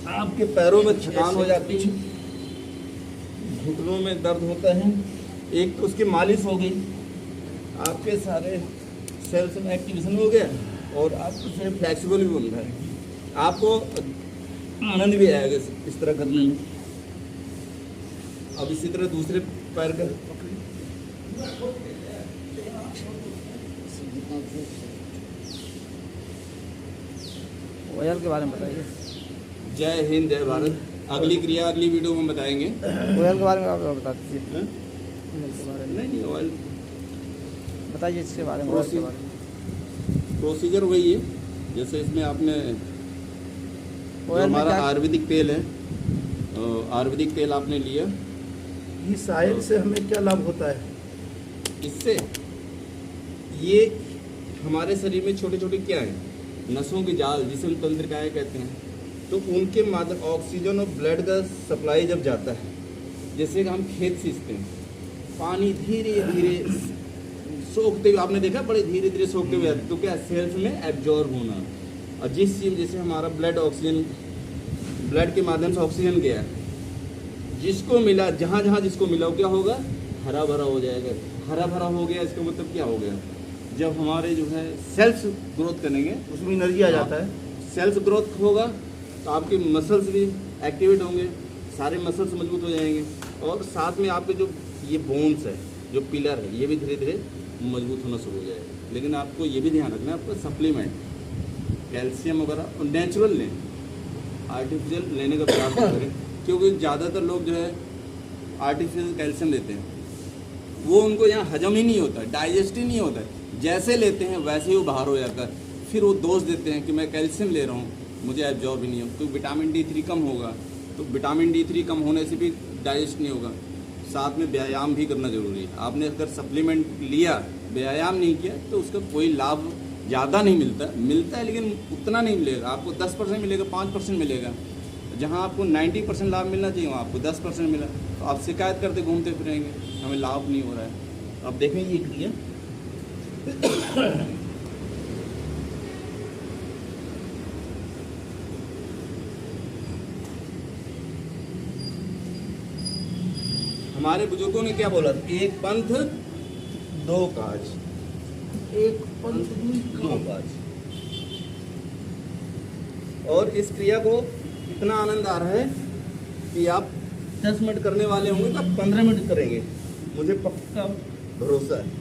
आपके पैरों में थकान हो जाती है, घुटनों में दर्द होता है, एक तो उसकी मालिश हो गई, आपके सारे सेल्स में एक्टिवेशन हो गया और आपको शरीर फ्लेक्सिबल भी बन रहा है, आपको आनंद भी आएगा इस तरह करने में। अब इसी तरह दूसरे पैर का ऑयल के बारे में बताइए। जय हिंद जय भारत। अगली क्रिया अगली वीडियो में बताएंगे। ऑयल के बारे में आप बता दीजिए। हाँ? ऑयल के बारे में नहीं ऑयल बताइए, इसके बारे में, ऑयल के बारे में। प्रोसीजर वही है, जैसे इसमें आपने जो ऑयल में हमारा क्या- आयुर्वेदिक तेल है, आयुर्वेदिक तेल आपने लिया, इस आयल से हमें क्या लाभ होता है? इससे ये हमारे शरीर में छोटे छोटे क्या है, नसों के जाल जिसे हम तंत्रिकाएं कहते हैं, तो उनके माध्यम ऑक्सीजन और ब्लड का सप्लाई जब जाता है, जैसे कि हम खेत सींचते हैं, पानी धीरे धीरे सोखते हुए, आपने देखा बड़े धीरे धीरे सोखते हुए आते, तो क्या सेल्स में एब्जॉर्ब होना, और जिस चीज जैसे हमारा ब्लड ऑक्सीजन, ब्लड के माध्यम से ऑक्सीजन गया, जिसको मिला, जहाँ जहाँ जिसको मिला वो क्या होगा, हरा भरा हो जाएगा। हरा भरा हो गया इसका मतलब क्या हो गया, जब हमारे जो है सेल्स ग्रोथ करेंगे, उसमें एनर्जी आ जाता है। सेल्स ग्रोथ होगा तो आपके मसल्स भी एक्टिवेट होंगे, सारे मसल्स मजबूत हो जाएंगे, और साथ में आपके जो ये बोन्स है, जो पिलर है, ये भी धीरे धीरे मजबूत होना शुरू हो जाएगा। लेकिन आपको ये भी ध्यान रखना है, आपको सप्लीमेंट कैल्शियम वगैरह नेचुरल लें, आर्टिफिशियल लेने का प्रयास करें, क्योंकि ज़्यादातर लोग जो है आर्टिफिशियल कैल्शियम लेते हैं, वो उनको यहाँ हजम ही नहीं होता, डाइजेस्ट ही नहीं होता है, जैसे लेते हैं वैसे ही वो बाहर हो जाता है। फिर वो दोष देते हैं कि मैं कैल्शियम ले रहा हूँ, मुझे एब्जॉर्ब ही नहीं हो, तो विटामिन D3 कम होगा, तो विटामिन D3 कम होने से भी डाइजेस्ट नहीं होगा। साथ में व्यायाम भी करना जरूरी है। आपने अगर सप्लीमेंट लिया, व्यायाम नहीं किया, तो उसका कोई लाभ ज़्यादा नहीं मिलता है लेकिन उतना नहीं मिलेगा, आपको 10% मिलेगा, 5% मिलेगा। जहाँ आपको 90% लाभ मिलना चाहिए वहाँ आपको 10% मिला, तो आप शिकायत करते घूमते फिरेंगे, हमें लाभ नहीं हो रहा है। अब देखें ये क्रिया हमारे बुजुर्गों ने क्या बोला, एक पंथ दो काज, एक पंथ दो काज। और इस क्रिया को इतना आनंद आ रहा है कि आप 10 मिनट करने वाले होंगे तो 15 मिनट करेंगे, मुझे पक्का भरोसा है।